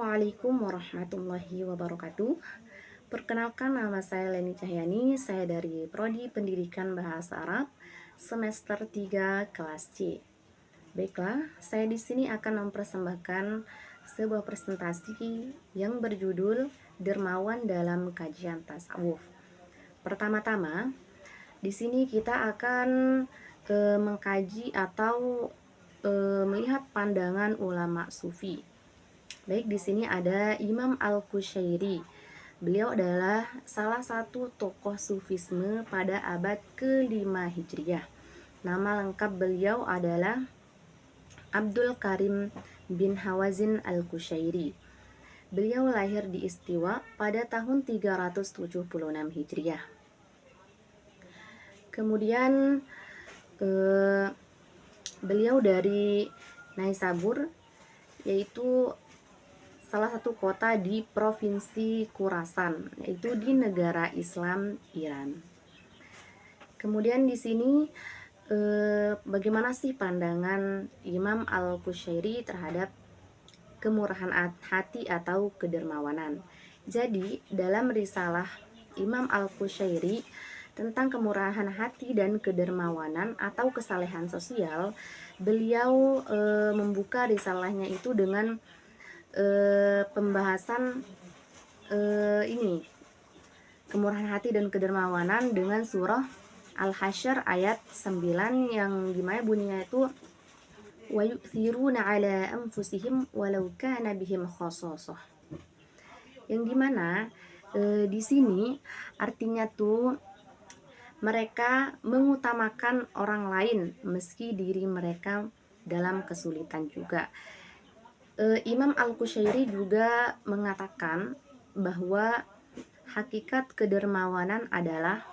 Assalamualaikum warahmatullahi wabarakatuh. Perkenalkan, nama saya Leni Cahyani, saya dari Prodi Pendidikan Bahasa Arab semester 3 kelas C. Baiklah, saya di sini akan mempersembahkan sebuah presentasi yang berjudul Dermawan dalam Kajian Tasawuf. Pertama-tama, di sini kita akan mengkaji atau melihat pandangan ulama sufi. Baik, di sini ada Imam Al-Qushayri. Beliau adalah salah satu tokoh sufisme pada abad ke-5 Hijriah. Nama lengkap beliau adalah Abdul Karim bin Hawazin Al-Qushayri. Beliau lahir di Istiwa pada tahun 376 Hijriah. Kemudian beliau dari Naisabur, yaitu salah satu kota di provinsi Khurasan, yaitu di negara Islam Iran. Kemudian di sini bagaimana sih pandangan Imam Al-Qushayri terhadap kemurahan hati atau kedermawanan? Jadi dalam risalah Imam Al-Qushayri tentang kemurahan hati dan kedermawanan atau kesalehan sosial, beliau membuka risalahnya itu dengan pembahasan ini kemurahan hati dan kedermawanan dengan surah Al-Hasyr ayat 9 yang dimana bunyinya itu wa yu'thiruna ala anfusihim walau kana bihim khassasah, yang dimana di sini artinya tuh mereka mengutamakan orang lain meski diri mereka dalam kesulitan juga. Imam Al-Qushayri juga mengatakan bahwa hakikat kedermawanan adalah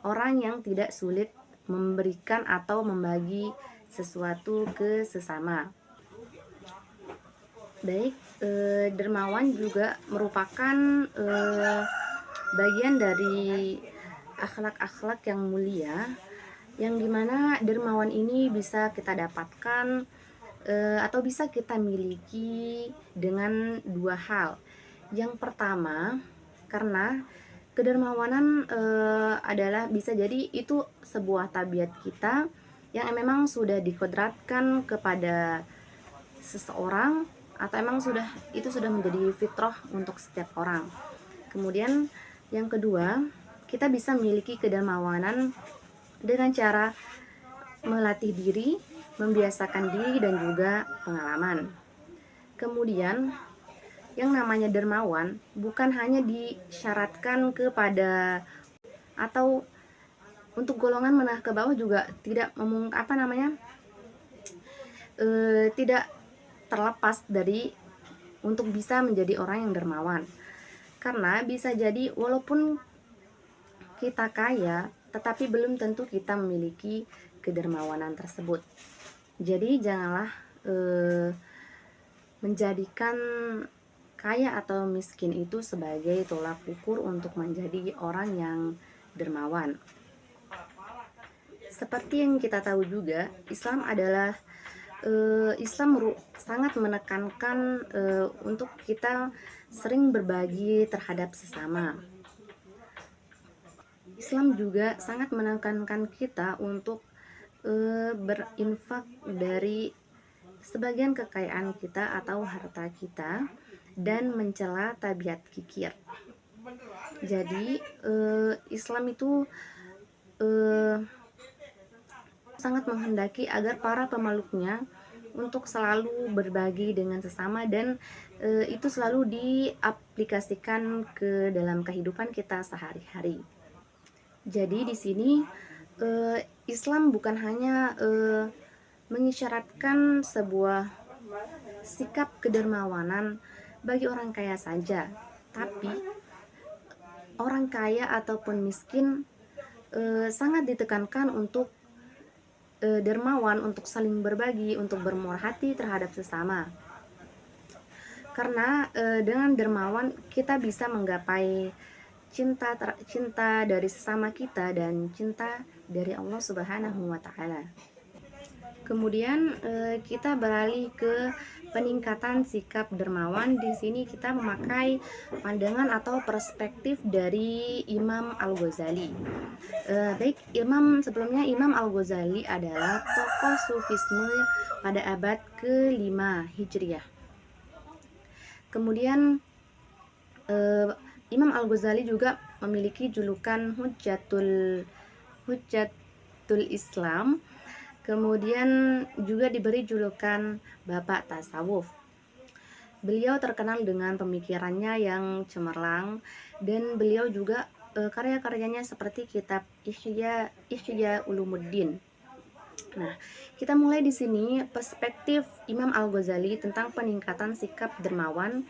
orang yang tidak sulit memberikan atau membagi sesuatu ke sesama. Baik, dermawan juga merupakan bagian dari akhlak-akhlak yang mulia, yang dimana dermawan ini bisa kita dapatkan atau bisa kita miliki dengan dua hal. Yang pertama, karena kedermawanan adalah bisa jadi itu sebuah tabiat kita yang memang sudah dikodratkan kepada seseorang, atau emang itu sudah menjadi fitrah untuk setiap orang. Kemudian yang kedua, kita bisa memiliki kedermawanan dengan cara melatih diri, membiasakan diri, dan juga pengalaman. Kemudian yang namanya dermawan bukan hanya disyaratkan kepada atau untuk golongan menengah ke bawah juga tidak tidak terlepas dari untuk bisa menjadi orang yang dermawan. Karena bisa jadi walaupun kita kaya, tetapi belum tentu kita memiliki kedermawanan tersebut. Jadi janganlah menjadikan kaya atau miskin itu sebagai tolak ukur untuk menjadi orang yang dermawan. Seperti yang kita tahu juga, Islam sangat menekankan untuk kita sering berbagi terhadap sesama. Islam juga sangat menekankan kita untuk berinfak dari sebagian kekayaan kita atau harta kita dan mencela tabiat kikir. Jadi Islam itu sangat menghendaki agar para pemeluknya untuk selalu berbagi dengan sesama, dan itu selalu diaplikasikan ke dalam kehidupan kita sehari-hari. Jadi di sini Islam bukan hanya mengisyaratkan sebuah sikap kedermawanan bagi orang kaya saja, tapi orang kaya ataupun miskin sangat ditekankan untuk dermawan, untuk saling berbagi, untuk bermurah hati terhadap sesama. Karena dengan dermawan kita bisa menggapai cinta dari sesama kita dan cinta dari Allah Subhanahu wa Ta'ala. Kemudian kita beralih ke peningkatan sikap dermawan. Di sini kita memakai pandangan atau perspektif dari Imam Al-Ghazali. Baik, sebelumnya Imam Al-Ghazali adalah tokoh Sufisme pada abad ke-5 Hijriah. Kemudian Imam Al-Ghazali juga memiliki julukan Hujjatul Islam. Kemudian juga diberi julukan Bapak Tasawuf. Beliau terkenal dengan pemikirannya yang cemerlang, dan beliau juga karya-karyanya seperti kitab Ihya Ulumuddin. Nah, kita mulai di sini perspektif Imam Al-Ghazali tentang peningkatan sikap dermawan.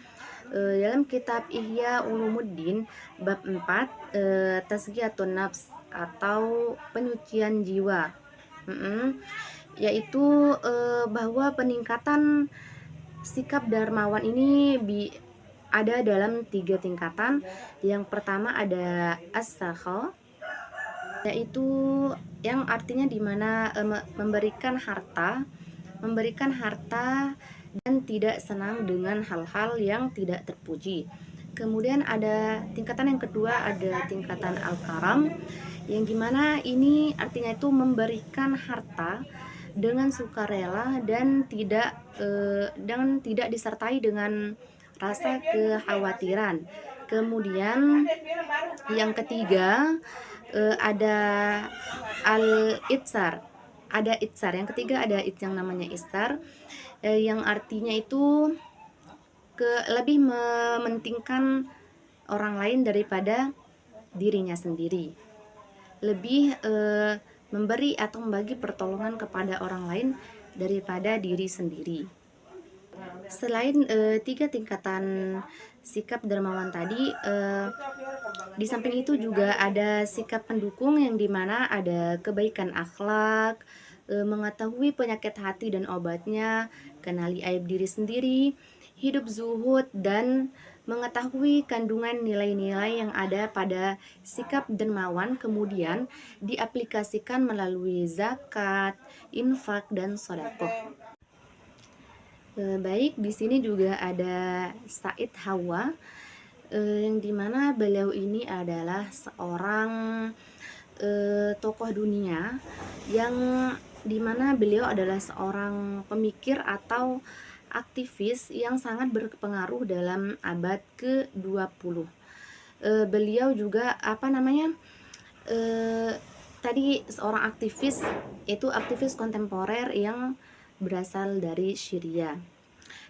Dalam kitab Ihya Ulumuddin bab 4, Tazkiyatun Nafs atau penyucian jiwa, yaitu bahwa peningkatan sikap dermawan ini ada dalam 3 tingkatan. Yang pertama ada as-sakha, yaitu yang artinya dimana memberikan harta dan tidak senang dengan hal-hal yang tidak terpuji. Kemudian ada tingkatan yang kedua, ada tingkatan al-karam, yang dimana ini artinya itu memberikan harta dengan sukarela dan tidak disertai dengan rasa kekhawatiran. Kemudian yang ketiga ada al-itsar. Yang ketiga ada yang namanya istar, yang artinya itu lebih mementingkan orang lain daripada dirinya sendiri, lebih memberi atau membagi pertolongan kepada orang lain daripada diri sendiri. Selain 3 tingkatan sikap dermawan tadi, di samping itu juga ada sikap pendukung, yang dimana ada kebaikan akhlak, mengetahui penyakit hati dan obatnya, kenali aib diri sendiri, hidup zuhud, dan mengetahui kandungan nilai-nilai yang ada pada sikap dermawan, kemudian diaplikasikan melalui zakat, infak, dan sedekah. Baik, di sini juga ada Said Hawa, yang dimana beliau ini adalah seorang tokoh dunia, yang dimana beliau adalah seorang pemikir atau aktivis yang sangat berpengaruh dalam abad ke-20. Beliau juga tadi seorang aktivis, itu aktivis kontemporer yang berasal dari Syria.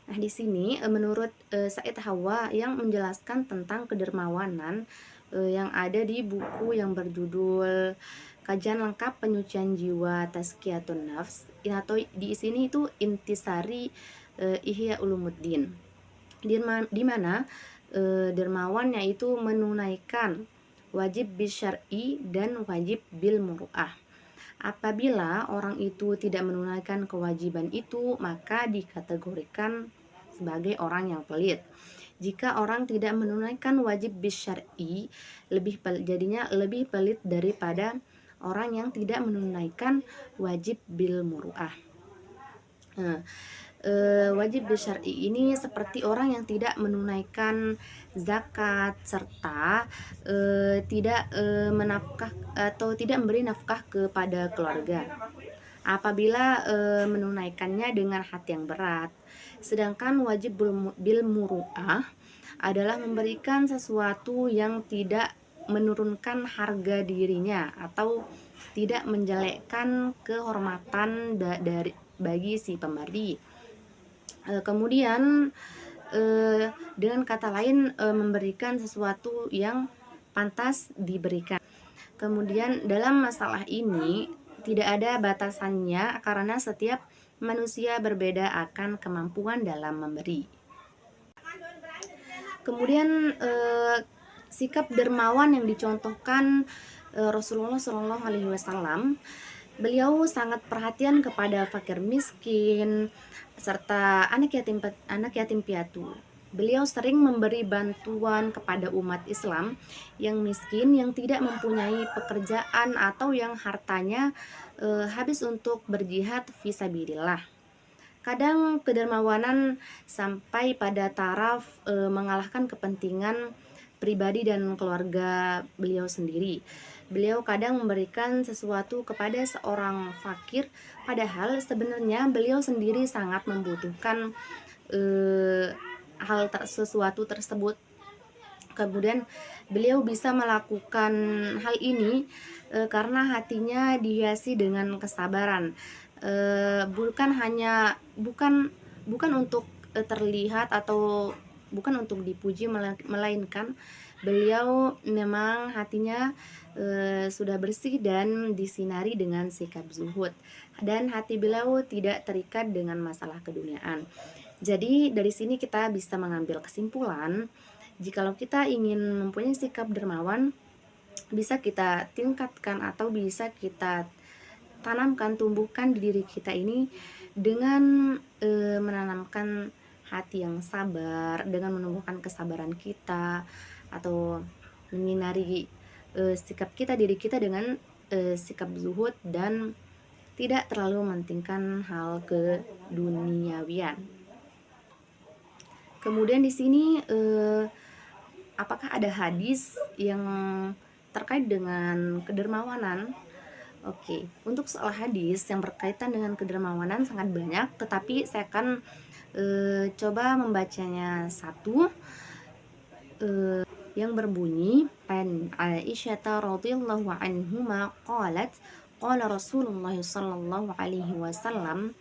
Nah, di sini menurut Said Hawa yang menjelaskan tentang kedermawanan yang ada di buku yang berjudul Kajian Lengkap Penyucian Jiwa Tazkiyatun Nafs, atau di sini itu intisari Ihya Ulumuddin, di mana dermawan yaitu menunaikan wajib bisyar'i dan wajib bil muru'ah. Apabila orang itu tidak menunaikan kewajiban itu, maka dikategorikan sebagai orang yang pelit. Jika orang tidak menunaikan wajib bisyar'i, jadinya lebih pelit daripada orang yang tidak menunaikan wajib bil muru'ah. Wajib bisyar'i ini seperti orang yang tidak menunaikan zakat, serta tidak menafkah atau tidak memberi nafkah kepada keluarga apabila menunaikannya dengan hati yang berat. Sedangkan wajib bil muru'ah adalah memberikan sesuatu yang tidak menurunkan harga dirinya atau tidak menjelekkan kehormatan bagi si pemberi. Kemudian dengan kata lain memberikan sesuatu yang pantas diberikan. Kemudian dalam masalah ini tidak ada batasannya, karena setiap manusia berbeda akan kemampuan dalam memberi. Kemudian sikap dermawan yang dicontohkan Rasulullah SAW, beliau sangat perhatian kepada fakir miskin serta anak yatim piatu. Beliau sering memberi bantuan kepada umat Islam yang miskin, yang tidak mempunyai pekerjaan atau yang hartanya habis untuk berjihad fisabilillah. Kadang kedermawanan sampai pada taraf mengalahkan kepentingan pribadi dan keluarga beliau sendiri. Beliau kadang memberikan sesuatu kepada seorang fakir, padahal sebenarnya beliau sendiri sangat membutuhkan eh, sesuatu tersebut. Kemudian beliau bisa melakukan hal ini karena hatinya dihiasi dengan kesabaran. Bukan hanya bukan untuk terlihat atau bukan untuk dipuji, melainkan beliau memang hatinya sudah bersih dan disinari dengan sikap zuhud, dan hati beliau tidak terikat dengan masalah keduniaan. Jadi dari sini kita bisa mengambil kesimpulan, jikalau kita ingin mempunyai sikap dermawan, bisa kita tingkatkan atau bisa kita tanamkan, tumbuhkan di diri kita ini dengan menanamkan hati yang sabar, dengan menumbuhkan kesabaran kita, atau menyinari sikap kita, diri kita dengan sikap zuhud dan tidak terlalu mementingkan hal keduniawian. Kemudian di sini apakah ada hadis yang terkait dengan kedermawanan? Oke, untuk soal hadis yang berkaitan dengan kedermawanan sangat banyak, tetapi saya akan coba membacanya satu, yang berbunyi, an Aisyah radhiyallahu anhuma qalat qala Rasulullah sallallahu alaihi wasallam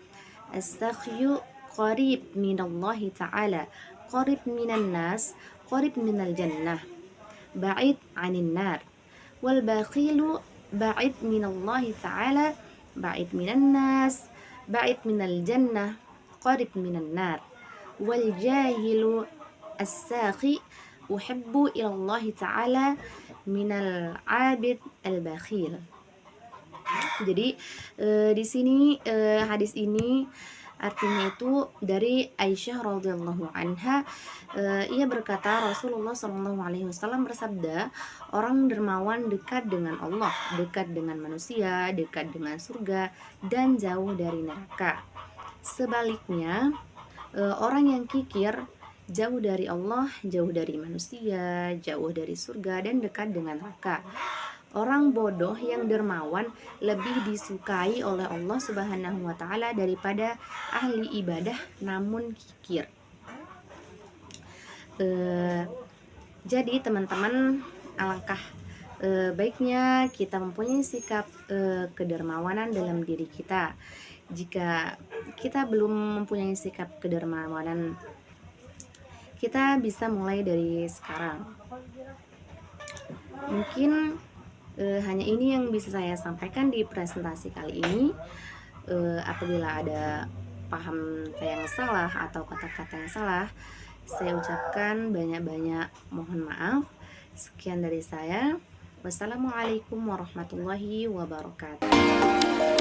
astaghyu qarib minallahi ta'ala, qarib minan nas, qarib minal jannah, ba'id 'anil nar, wal bakhilu ba'id minallahi ta'ala, ba'id minan nas, ba'id minal jannah, qarib minan nar, wal jahilu as-sakhi uhibbu ilallahi ta'ala minal 'abid al-bakhil. Jadi di sini hadis ini artinya itu dari Aisyah radhiyallahu anha. Ia berkata, Rasulullah Shallallahu alaihi wasallam bersabda, orang dermawan dekat dengan Allah, dekat dengan manusia, dekat dengan surga, dan jauh dari neraka. Sebaliknya, orang yang kikir jauh dari Allah, jauh dari manusia, jauh dari surga, dan dekat dengan neraka. Orang bodoh yang dermawan lebih disukai oleh Allah Subhanahu wa taala daripada ahli ibadah namun kikir. Jadi teman-teman, alangkah baiknya kita mempunyai sikap kedermawanan dalam diri kita. Jika kita belum mempunyai sikap kedermawanan, kita bisa mulai dari sekarang. Mungkin hanya ini yang bisa saya sampaikan di presentasi kali ini. Apabila ada paham saya yang salah atau kata-kata yang salah, saya ucapkan banyak-banyak mohon maaf. Sekian dari saya. Wassalamualaikum warahmatullahi wabarakatuh.